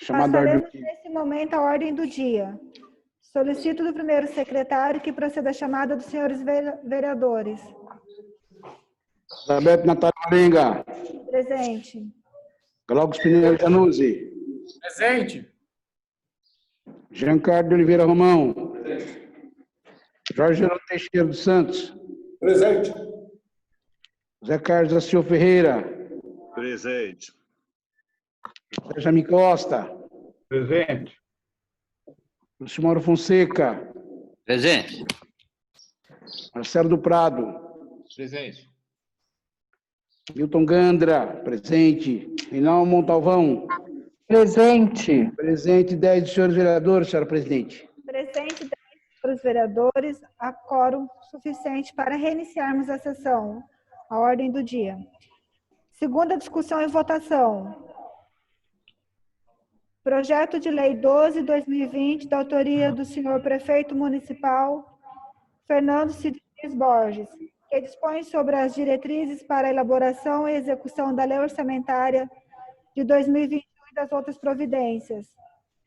Chamada ordem do Passaremos dia. nesse momento a ordem do dia. Solicito do primeiro secretário que proceda a chamada dos senhores vereadores. Elizabeth Natália Marenga. Presente. Glauco Spinelli Januzzi. Presente. Giancarlo de Oliveira Romão. Jorge Geraldo Teixeira dos Santos. Presente. José Carlos da Silva Ferreira. Presente. José Jaime Costa. Presente. Lúcio Mauro Fonseca. Presente. Marcelo do Prado. Presente. Milton Gandra. Presente. Reinaldo Montalvão. Presente. Presente 10 dos senhores vereadores, senhora presidente. Presente 10 senhores vereadores, há quórum suficiente para reiniciarmos a sessão. A ordem do dia. Segunda discussão e votação. Projeto de Lei 12/2020, da autoria do senhor Prefeito Municipal Fernando Cidris Borges, que dispõe sobre as diretrizes para a elaboração e execução da Lei Orçamentária de 2021 e das outras providências.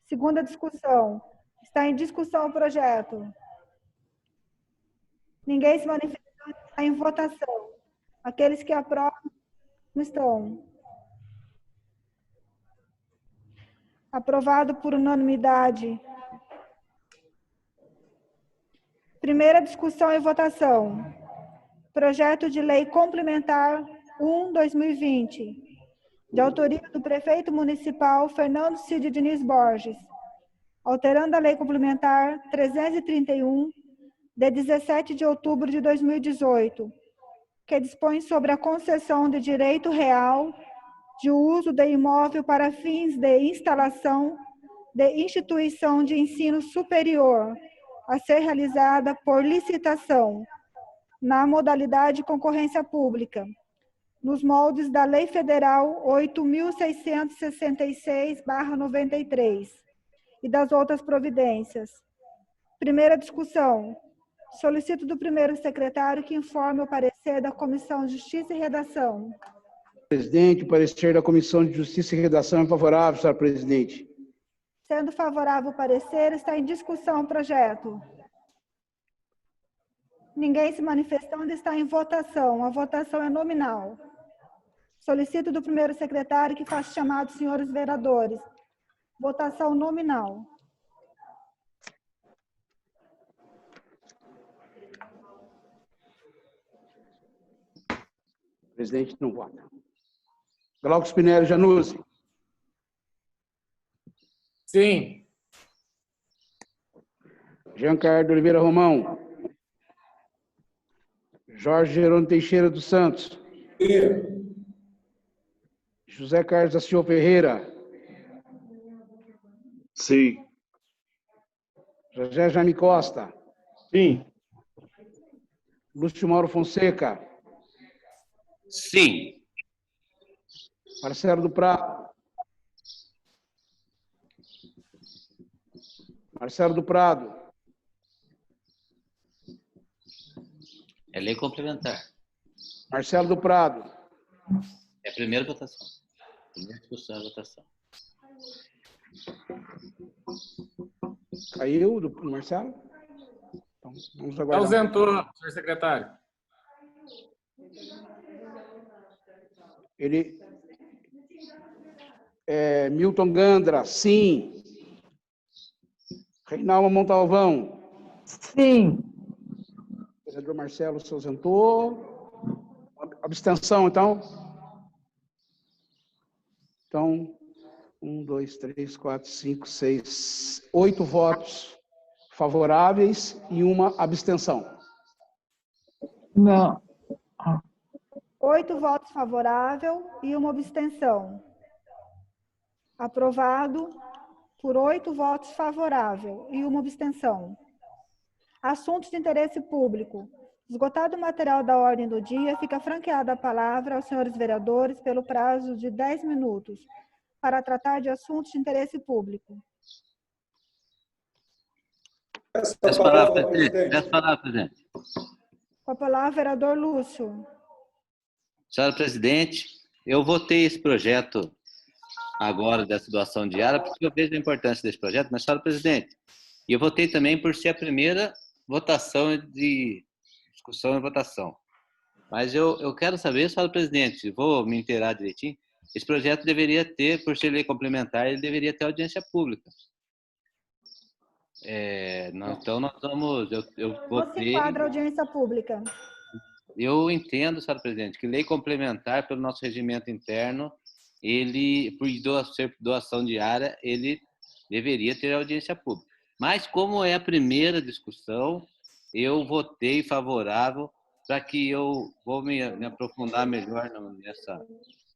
Segunda discussão. Está em discussão o projeto. Ninguém se manifestou, está em votação. Aqueles que aprovam não estão. Aprovado por unanimidade. Primeira discussão e votação. Projeto de Lei Complementar 1/2020, de autoria do Prefeito Municipal Fernando Cid Diniz Borges, alterando a Lei Complementar 331, de 17 de outubro de 2018, que dispõe sobre a concessão de direito real de uso de imóvel para fins de instalação de instituição de ensino superior, a ser realizada por licitação, na modalidade concorrência pública, nos moldes da Lei Federal 8.666/93 e das outras providências. Primeira discussão. Solicito do primeiro secretário que informe o parecer da Comissão de Justiça e Redação. Presidente, o parecer da Comissão de Justiça e Redação é favorável, senhora presidente. Sendo favorável o parecer, está em discussão o projeto. Ninguém se manifestando, está em votação. A votação é nominal. Solicito do primeiro secretário que faça chamado dos senhores vereadores. Votação nominal. O presidente não vota. Glauco Spinelli Januzzi. Sim. Giancarlo de Oliveira Romão. Jorge Geraldo Teixeira dos Santos. José Carlos da Silva Ferreira. Sim. José Jaime Costa. Sim. Lúcio Mauro Fonseca. Sim. Marcelo do Prado. Marcelo do Prado. É lei complementar. Marcelo do Prado. É a primeira votação. Primeira discussão e votação. Caiu do Marcelo? Então, vamos aguardar. Ausentou, senhor secretário. Ele... Milton Gandra, sim. Reinaldo Montalvão. Sim. O vereador Marcelo se ausentou. Abstenção, então? Então, 1, 2, 3, 4, 5, 6, 8 votos favoráveis e uma abstenção. Não. 8 votos favoráveis e uma abstenção. Aprovado por 8 votos favoráveis e uma abstenção. Assuntos de interesse público. Esgotado o material da ordem do dia, fica franqueada a palavra aos senhores vereadores pelo prazo de 10 minutos para tratar de assuntos de interesse público. Peço palavra, presidente. Peço palavra, presidente. Com a palavra, vereador Lúcio. Senhora presidente, eu votei esse projeto agora dessa doação diária, porque eu vejo a importância desse projeto, mas, senhora presidente, e eu votei também por ser a primeira votação de discussão e votação. Mas eu quero saber, senhora presidente, vou me inteirar direitinho, esse projeto deveria ter, por ser lei complementar, ele deveria ter audiência pública. Então, nós vamos... Eu Não se votei... enquadra a audiência pública. Eu entendo, senhora presidente, que lei complementar, pelo nosso regimento interno, ele, por ser doação diária, ele deveria ter audiência pública. Mas, como é a primeira discussão, eu votei favorável para que eu vou me aprofundar melhor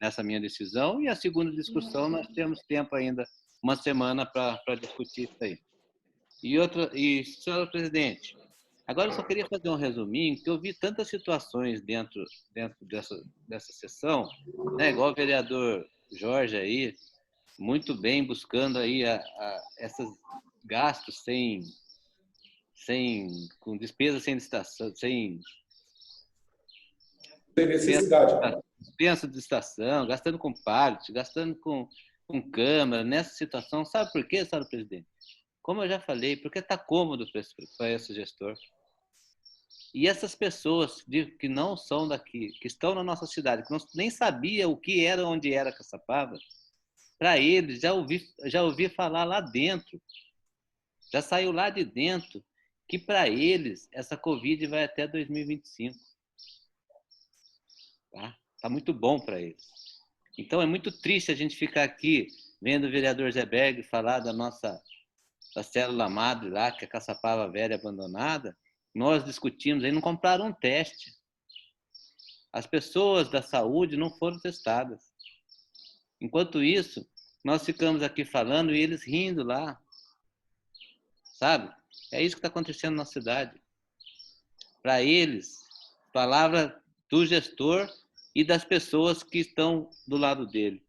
nessa minha decisão. E a segunda discussão, nós temos tempo ainda, uma semana, para discutir isso aí. E, senhora presidente, agora eu só queria fazer um resuminho, que eu vi tantas situações dentro dessa sessão, né, igual o vereador Jorge aí, muito bem buscando aí esses gastos com despesas sem licitação, sem necessidade. Dispensa de estação, gastando com parte, gastando com câmara, nessa situação. Sabe por quê, senhora presidente? Como eu já falei, porque está cômodo para esse gestor. E essas pessoas que não são daqui, que estão na nossa cidade, que nem sabia o que era, onde era Caçapava, para eles, já ouvi falar lá dentro, já saiu lá de dentro, que para eles essa Covid vai até 2025. Tá muito bom para eles. Então é muito triste a gente ficar aqui vendo o vereador Zé Berg falar da célula madre lá, que é a Caçapava velha abandonada. Nós discutimos, aí não compraram um teste. As pessoas da saúde não foram testadas. Enquanto isso, nós ficamos aqui falando e eles rindo lá. Sabe? É isso que está acontecendo na cidade. Para eles, palavra do gestor e das pessoas que estão do lado dele.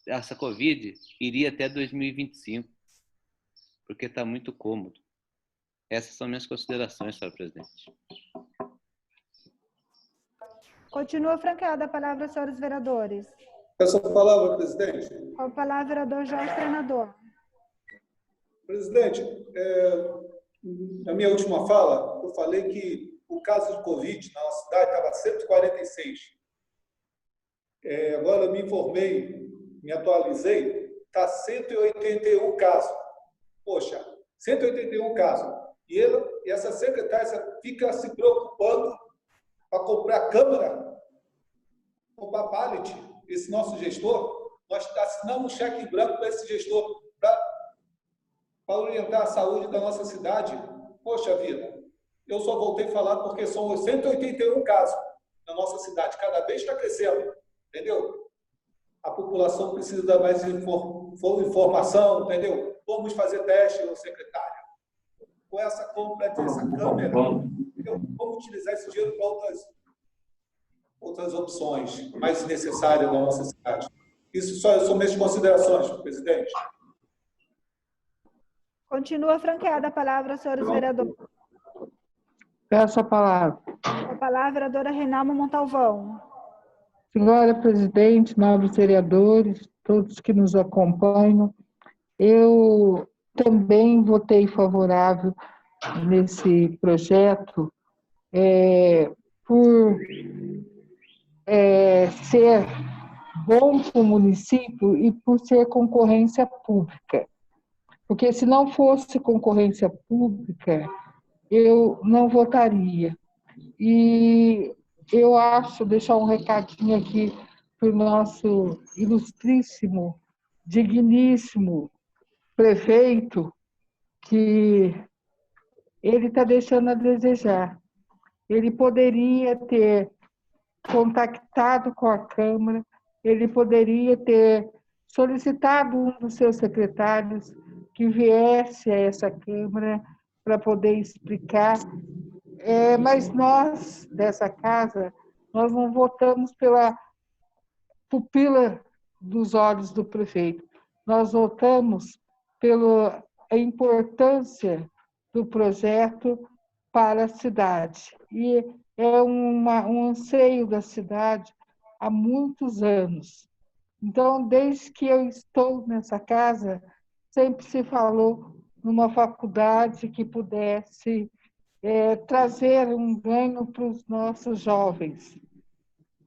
Essa Covid iria até 2025, porque está muito cômodo. Essas são minhas considerações, senhora presidente. Continua franqueada a palavra, senhores vereadores. Essa palavra, presidente. Com a palavra, vereador Jorge Treinador. Presidente, na minha última fala, eu falei que o caso de Covid na nossa cidade estava 146. Agora eu me informei, me atualizei, está 181 casos. Poxa, 181 casos. E essa secretária fica se preocupando para comprar câmera, comprar pallet. Esse nosso gestor, nós assinamos um cheque em branco para esse gestor, para orientar a saúde da nossa cidade. Poxa vida, eu só voltei a falar porque são 181 casos na nossa cidade, cada vez está crescendo, entendeu? A população precisa dar mais informação, entendeu? Vamos fazer teste, secretária. Com essa compra dessa câmera, entendeu? Vamos utilizar esse dinheiro para outras opções mais necessárias na nossa cidade. Isso são minhas considerações, presidente. Continua franqueada a palavra, senhores vereadores. Peço a palavra. Com a palavra, vereadora Reinalma Montalvão. Senhora presidente, nobres vereadores, todos que nos acompanham, eu também votei favorável nesse projeto por ser bom para o município e por ser concorrência pública. Porque se não fosse concorrência pública, eu não votaria. E eu acho, deixar um recadinho aqui para o nosso ilustríssimo, digníssimo prefeito, que ele está deixando a desejar. Ele poderia ter contactado com a Câmara, ele poderia ter solicitado um dos seus secretários que viesse a essa Câmara para poder explicar. Mas nós, dessa casa, nós não votamos pela pupila dos olhos do prefeito. Nós votamos pela importância do projeto para a cidade. E é um anseio da cidade há muitos anos. Então, desde que eu estou nessa casa, sempre se falou numa faculdade que pudesse trazer um ganho para os nossos jovens.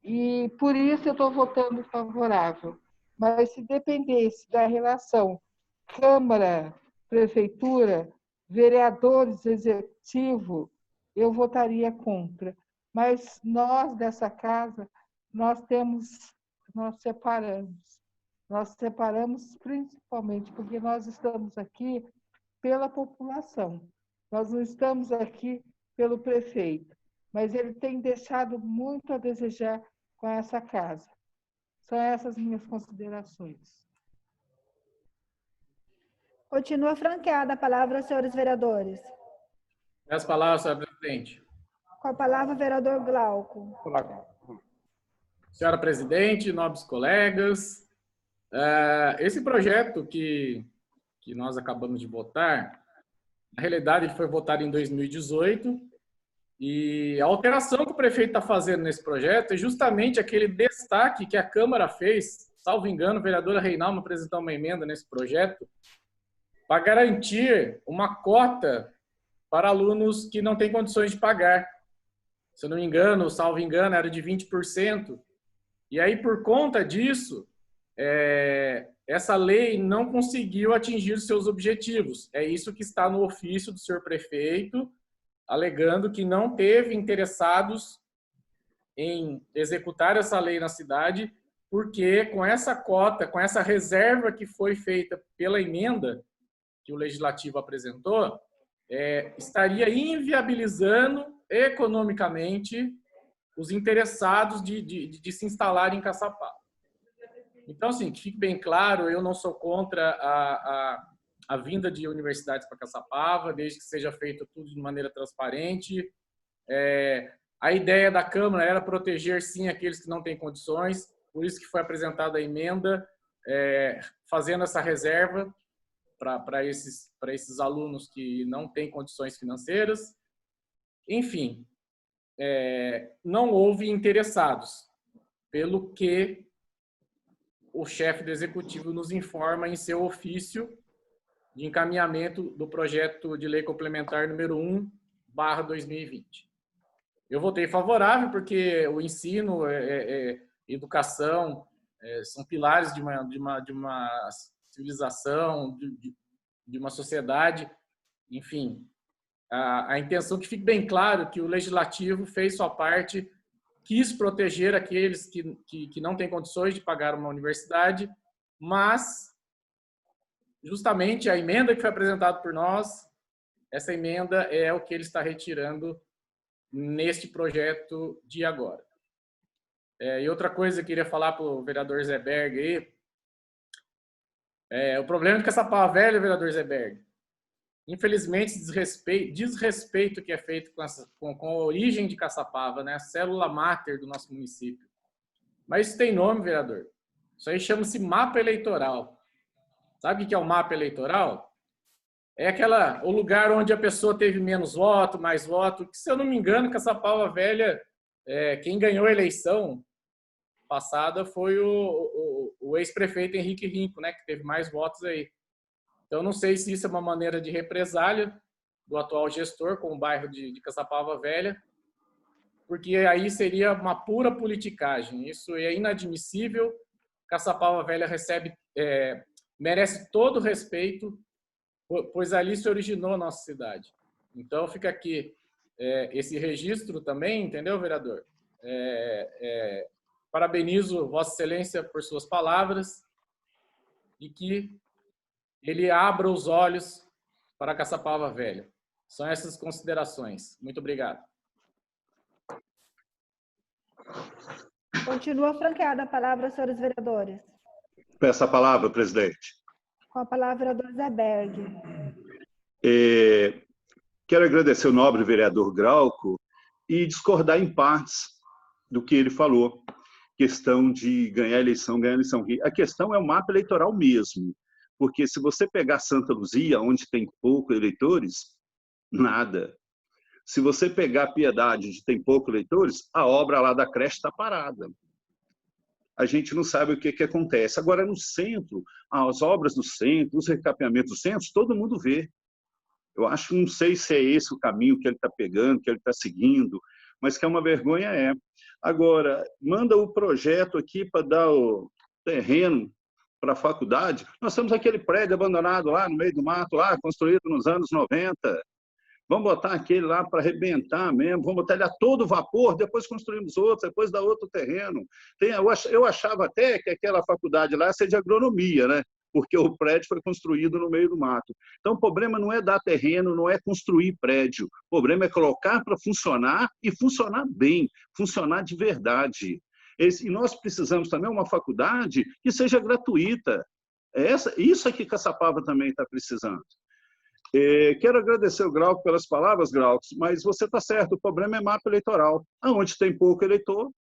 E por isso eu estou votando favorável. Mas se dependesse da relação Câmara, Prefeitura, vereadores, Executivo, eu votaria contra. Mas nós, dessa casa, nós separamos. Nós separamos principalmente porque nós estamos aqui pela população. Nós não estamos aqui pelo prefeito, mas ele tem deixado muito a desejar com essa casa. São essas minhas considerações. Continua franqueada a palavra aos senhores vereadores. As palavras, senhora presidente. Com a palavra, o vereador Glauco. Senhora presidente, nobres colegas, esse projeto que nós acabamos de votar, na realidade ele foi votado em 2018 e a alteração que o prefeito está fazendo nesse projeto é justamente aquele destaque que a Câmara fez, salvo engano, a vereadora Reinaldo apresentou uma emenda nesse projeto, para garantir uma cota para alunos que não têm condições de pagar. Se eu não me engano, salvo engano, era de 20%. E aí, por conta disso, essa lei não conseguiu atingir os seus objetivos. É isso que está no ofício do senhor prefeito, alegando que não teve interessados em executar essa lei na cidade, porque com essa cota, com essa reserva que foi feita pela emenda que o Legislativo apresentou, estaria inviabilizando economicamente os interessados de se instalar em Caçapava. Então, assim, que fique bem claro, eu não sou contra a vinda de universidades para Caçapava, desde que seja feito tudo de maneira transparente. A ideia da Câmara era proteger, sim, aqueles que não têm condições, por isso que foi apresentada a emenda, fazendo essa reserva para esses alunos que não têm condições financeiras. Enfim, não houve interessados, pelo que o chefe do Executivo nos informa em seu ofício de encaminhamento do projeto de lei complementar número 1/2020. Eu votei favorável porque o ensino, educação, são pilares de uma civilização, de uma sociedade, enfim. A intenção que fique bem claro que o Legislativo fez sua parte, quis proteger aqueles que não têm condições de pagar uma universidade, mas justamente a emenda que foi apresentada por nós, essa emenda é o que ele está retirando neste projeto de agora. E outra coisa que eu queria falar para o vereador Zé Berg aí, o problema de Caçapava Velha, vereador Zé Berg, infelizmente, desrespeito que é feito com a origem de Caçapava, né? A célula máter do nosso município. Mas isso tem nome, vereador. Isso aí chama-se mapa eleitoral. Sabe o que é o mapa eleitoral? É o lugar onde a pessoa teve menos voto, mais voto. Que, se eu não me engano, Caçapava Velha, quem ganhou a eleição passada foi o ex-prefeito Henrique Rinco, né? Que teve mais votos aí. Então, não sei se isso é uma maneira de represália do atual gestor com o bairro de Caçapava Velha, porque aí seria uma pura politicagem. Isso é inadmissível. Caçapava Velha merece todo o respeito, pois ali se originou a nossa cidade. Então, fica aqui esse registro também, entendeu, vereador? Parabenizo Vossa Excelência por suas palavras e que ele abra os olhos para Caçapava Velha. São essas considerações. Muito obrigado. Continua franqueada a palavra aos senhores vereadores. Peço a palavra, presidente. Com a palavra, o vereador Zé Berg. Quero agradecer o nobre vereador Glauco e discordar em partes do que ele falou. Questão de ganhar eleição. A questão é o mapa eleitoral mesmo. Porque se você pegar Santa Luzia, onde tem poucos eleitores, nada. Se você pegar Piedade, onde tem poucos eleitores, a obra lá da creche está parada. a gente não sabe o que acontece. Agora, no centro, as obras do centro, os recapeamentos do centro, todo mundo vê. Eu acho, não sei se é esse o caminho que ele está pegando, que ele está seguindo, mas que é uma vergonha, é. Agora, manda o projeto aqui para dar o terreno para a faculdade. Nós temos aquele prédio abandonado lá no meio do mato, lá, construído nos anos 90. Vamos botar aquele lá para arrebentar mesmo, vamos botar ele a todo vapor, depois construímos outro, depois dá outro terreno. Eu achava até que aquela faculdade lá ia ser de agronomia, né? Porque o prédio foi construído no meio do mato. Então, o problema não é dar terreno, não é construir prédio. O problema é colocar para funcionar e funcionar bem, funcionar de verdade. E nós precisamos também de uma faculdade que seja gratuita. Isso é que Caçapava também está precisando. Quero agradecer o Glauco pelas palavras, Glauco, mas você está certo, o problema é mapa eleitoral. Aonde tem pouco eleitor,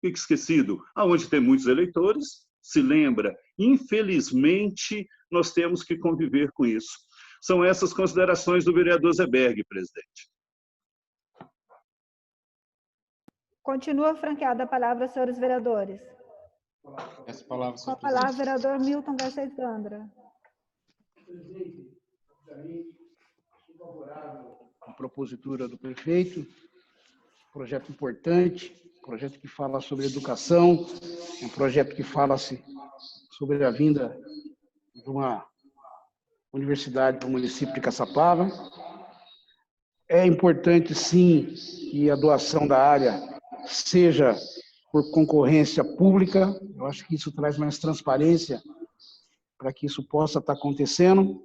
fica esquecido. Aonde tem muitos eleitores, se lembra. Infelizmente, nós temos que conviver com isso. São essas considerações do vereador Zeberg, presidente. Continua franqueada a palavra, senhores vereadores. Essa palavra, Com a palavra, vereador Milton Garcês Gandra. Presidente, sou favorável à propositura do prefeito, projeto importante, projeto que fala sobre educação, um projeto que fala sobre a vinda de uma universidade para o município de Caçapava. É importante, sim, que a doação da área seja por concorrência pública. Eu acho que isso traz mais transparência para que isso possa estar acontecendo.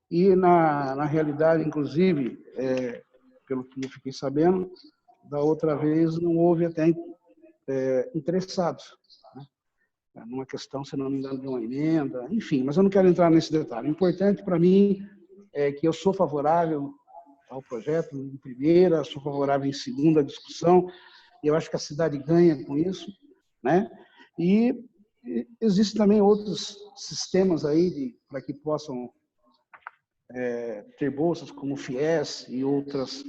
E, na realidade, inclusive, pelo que eu fiquei sabendo, da outra vez não houve até interessados, né? Numa questão, se não me engano, de uma emenda, enfim, mas eu não quero entrar nesse detalhe. O importante para mim é que eu sou favorável ao projeto em primeira, sou favorável em segunda discussão, e eu acho que a cidade ganha com isso, né? E existem também outros sistemas aí para que possam ter bolsas, como o FIES e outros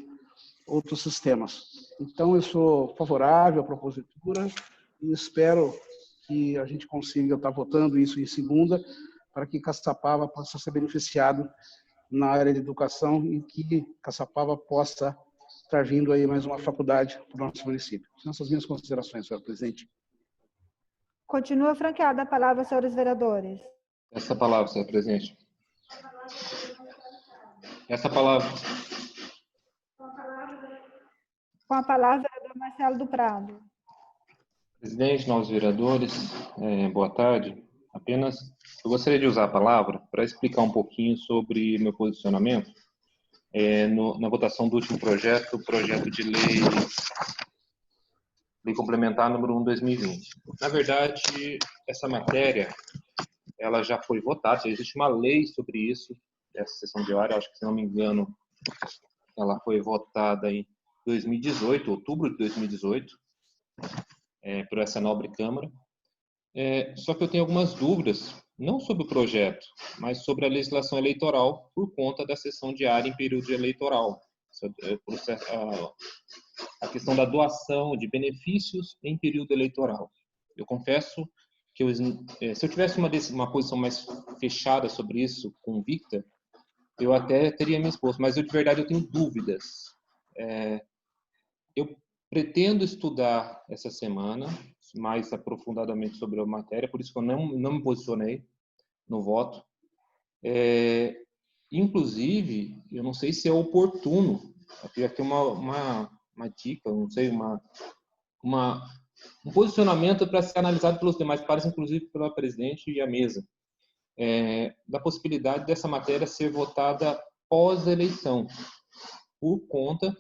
sistemas. Então, eu sou favorável à propositura e espero que a gente consiga estar votando isso em segunda, para que Caçapava possa ser beneficiado na área de educação e que Caçapava possa estar vindo aí mais uma faculdade para o nosso município. São essas minhas considerações, senhor presidente. Continua franqueada a palavra, senhores vereadores. essa palavra, senhor presidente. Essa palavra. Com a palavra, vereador Marcelo do Prado. Presidente, novos vereadores, boa tarde. Apenas eu gostaria de usar a palavra para explicar um pouquinho sobre meu posicionamento na votação do último projeto, o projeto de lei complementar número 1/2020. Na verdade, essa matéria ela já foi votada, já existe uma lei sobre isso, essa sessão diária, acho que, se não me engano, ela foi votada em 2018, outubro de 2018, por essa nobre Câmara. Só que eu tenho algumas dúvidas, não sobre o projeto, mas sobre a legislação eleitoral por conta da sessão diária em período eleitoral. A questão da doação de benefícios em período eleitoral. Eu confesso que se eu tivesse uma posição mais fechada sobre isso, convicta, eu até teria me exposto, mas de verdade eu tenho dúvidas. Eu pretendo estudar essa semana mais aprofundadamente sobre a matéria, por isso que eu não me posicionei no voto. Inclusive, eu não sei se é oportuno, aqui uma dica, não sei, um posicionamento para ser analisado pelos demais pares, inclusive pela presidente e a mesa, da possibilidade dessa matéria ser votada pós-eleição, por conta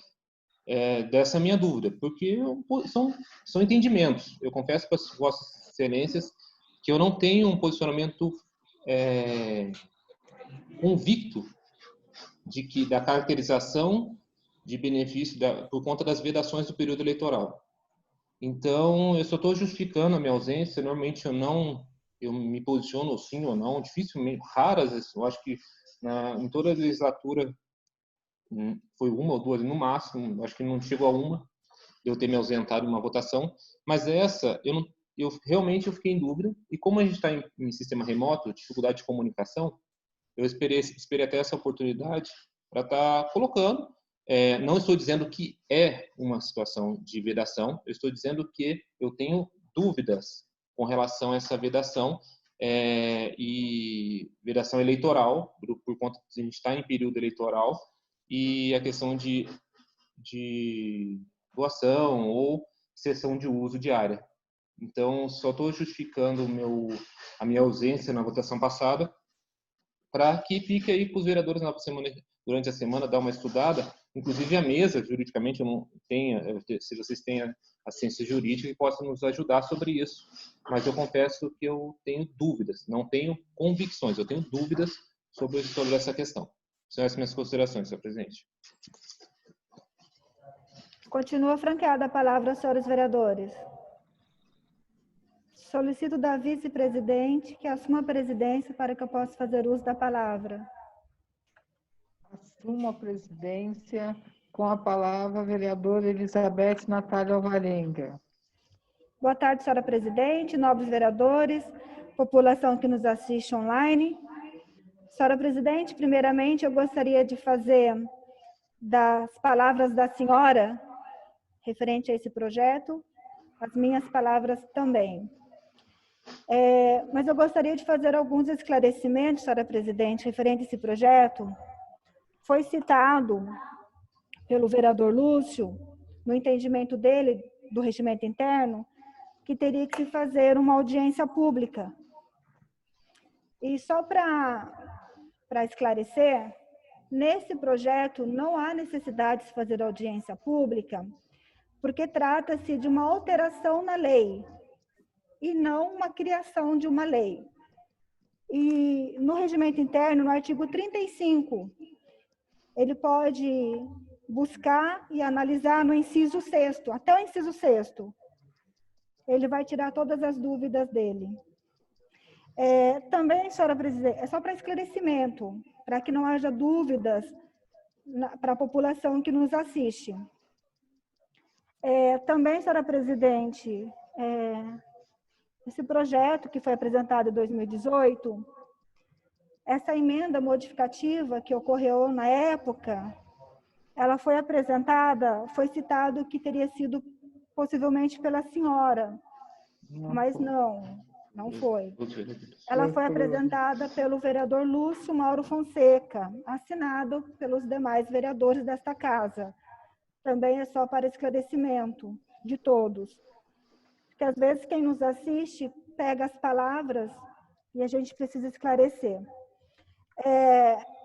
dessa minha dúvida, porque são entendimentos. Eu confesso para as vossas excelências que eu não tenho um posicionamento convicto da caracterização de benefício por conta das vedações do período eleitoral. Então, eu só estou justificando a minha ausência. Normalmente eu me posiciono sim ou não, dificilmente, raras, eu acho que em toda a legislatura foi uma ou duas no máximo, acho que não chegou a uma, eu ter me ausentado em uma votação, mas essa, eu fiquei em dúvida, e como a gente está em sistema remoto, dificuldade de comunicação, eu esperei até essa oportunidade para estar colocando. Não estou dizendo que é uma situação de vedação, eu estou dizendo que eu tenho dúvidas com relação a essa vedação, e vedação eleitoral, por conta de a gente estar em período eleitoral, e a questão de doação ou cessão de uso de área. Então, só estou justificando a minha ausência na votação passada, para que fique aí para os vereadores durante a semana dar uma estudada, inclusive a mesa, juridicamente, eu não tenho, se vocês têm a ciência jurídica que possa nos ajudar sobre isso. Mas eu confesso que eu tenho dúvidas, não tenho convicções, eu tenho dúvidas sobre essa questão. São essas minhas considerações, senhor presidente. Continua franqueada a palavra aos senhores vereadores. Solicito da vice-presidente que assuma a presidência para que eu possa fazer uso da palavra. Assumo a presidência. Com a palavra, a vereadora Elizabeth Natália Alvarenga. Boa tarde, senhora presidente, nobres vereadores, população que nos assiste online. Senhora presidente, primeiramente eu gostaria de fazer das palavras da senhora referente a esse projeto, as minhas palavras também. Mas eu gostaria de fazer alguns esclarecimentos, senhora presidente, referente a esse projeto. Foi citado pelo vereador Lúcio, no entendimento dele, do regimento interno, que teria que fazer uma audiência pública. E só para esclarecer, nesse projeto não há necessidade de se fazer audiência pública, porque trata-se de uma alteração na lei, e não uma criação de uma lei. E no regimento interno, no artigo 35, ele pode buscar e analisar no inciso 6º, até o inciso 6º. Ele vai tirar todas as dúvidas dele. Também, senhora presidente, é só para esclarecimento, para que não haja dúvidas para a população que nos assiste. Também, senhora presidente, esse projeto que foi apresentado em 2018, essa emenda modificativa que ocorreu na época, ela foi apresentada, foi citado que teria sido possivelmente pela senhora, mas não foi. Ela foi apresentada pelo vereador Lúcio Mauro Fonseca, assinado pelos demais vereadores desta casa. Também é só para esclarecimento de todos. Porque às vezes quem nos assiste pega as palavras e a gente precisa esclarecer.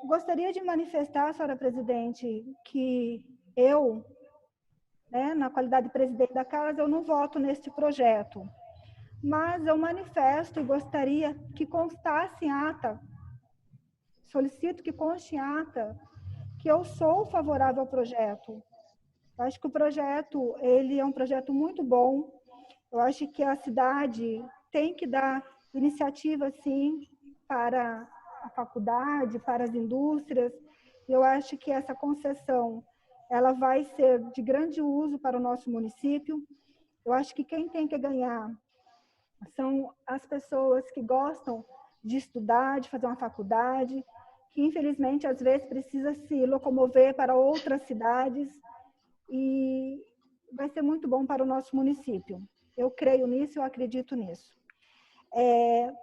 Gostaria de manifestar, senhora presidente, que eu, na qualidade de presidente da casa, eu não voto neste projeto. Mas eu manifesto e gostaria que constasse em ata, solicito que conste em ata, que eu sou favorável ao projeto. Eu acho que o projeto, ele é um projeto muito bom. Eu acho que a cidade tem que dar iniciativa, sim, para a faculdade, para as indústrias. Eu acho que essa concessão, ela vai ser de grande uso para o nosso município. Eu acho que quem tem que ganhar são as pessoas que gostam de estudar, de fazer uma faculdade, que infelizmente às vezes precisa se locomover para outras cidades, e vai ser muito bom para o nosso município. Eu creio nisso, eu acredito nisso.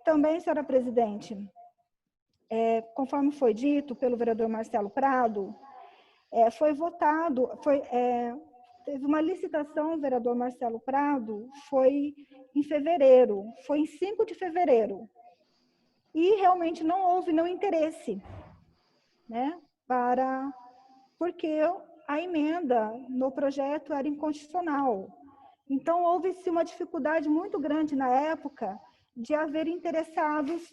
Também, senhora presidente, conforme foi dito pelo vereador Marcelo Prado, foi votado, teve uma licitação, o vereador Marcelo Prado, foi em fevereiro, foi em 5 de fevereiro. E realmente não houve interesse, porque a emenda no projeto era inconstitucional. Então, houve-se uma dificuldade muito grande na época de haver interessados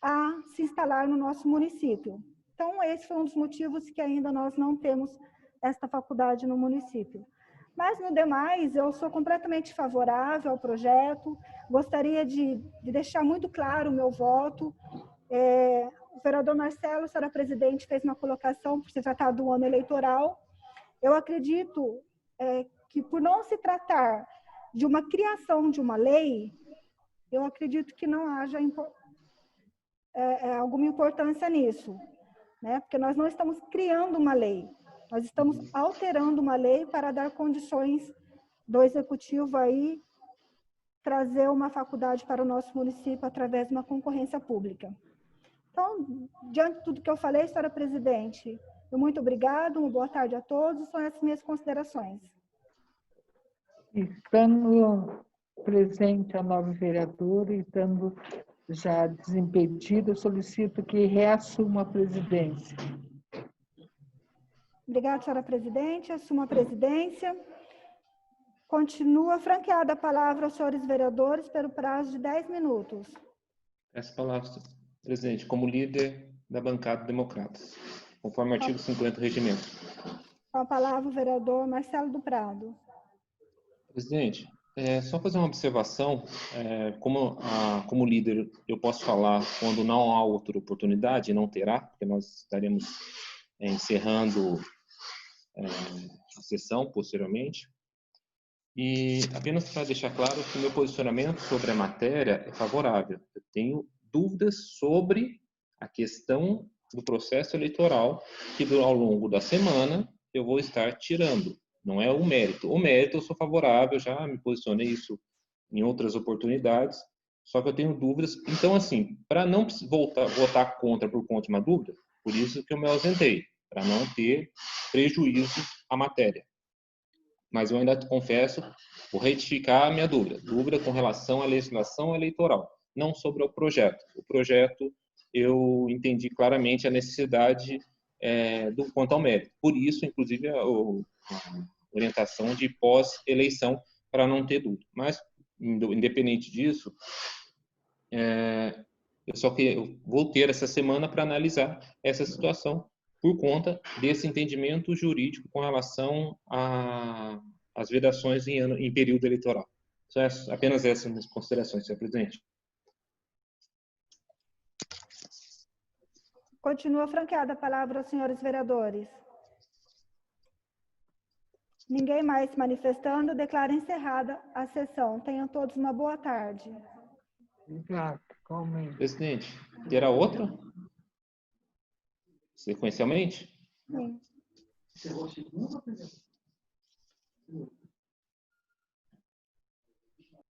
a se instalar no nosso município. Então, esse foi um dos motivos que ainda nós não temos esta faculdade no município. Mas, no demais, eu sou completamente favorável ao projeto, gostaria de deixar muito claro o meu voto. O vereador Marcelo, senhora presidente, fez uma colocação por se tratar do ano eleitoral. Eu acredito que, por não se tratar de uma criação de uma lei, eu acredito que não haja alguma importância nisso, né? Porque nós não estamos criando uma lei, nós estamos alterando uma lei para dar condições do executivo aí trazer uma faculdade para o nosso município através de uma concorrência pública. Então, diante de tudo que eu falei, senhora presidente, muito obrigada, uma boa tarde a todos, são essas minhas considerações. Estando presente a nova vereadora e estando já desimpedida, eu solicito que reassuma a presidência. Obrigada, senhora presidente. Assumo a presidência. Continua franqueada a palavra aos senhores vereadores pelo prazo de 10 minutos. Essa palavra, presidente, como líder da bancada Democratas, conforme o artigo 50 do regimento. Com a palavra o vereador Marcelo do Prado. Presidente, só fazer uma observação, como líder eu posso falar quando não há outra oportunidade, não terá, porque nós estaremos encerrando a sessão posteriormente. E apenas para deixar claro que o meu posicionamento sobre a matéria é favorável. Eu tenho dúvidas sobre a questão do processo eleitoral que ao longo da semana eu vou estar tirando. Não é o mérito. O mérito eu sou favorável, já me posicionei isso em outras oportunidades, só que eu tenho dúvidas. Então, assim, para não votar contra por conta de uma dúvida, por isso que eu me ausentei, para não ter prejuízo à matéria. Mas eu ainda confesso, vou retificar a minha dúvida com relação à legislação eleitoral, não sobre o projeto. O projeto, eu entendi claramente a necessidade quanto ao mérito. Por isso, inclusive, a orientação de pós-eleição, para não ter dúvida. Mas, independente disso, eu vou ter essa semana para analisar essa situação, por conta desse entendimento jurídico com relação às vedações em período eleitoral. Apenas essas minhas considerações, senhor presidente. Continua franqueada a palavra aos senhores vereadores. Ninguém mais se manifestando, declaro encerrada a sessão. Tenham todos uma boa tarde. Obrigado. Calma. Presidente, terá outra? Sequencialmente? Sim.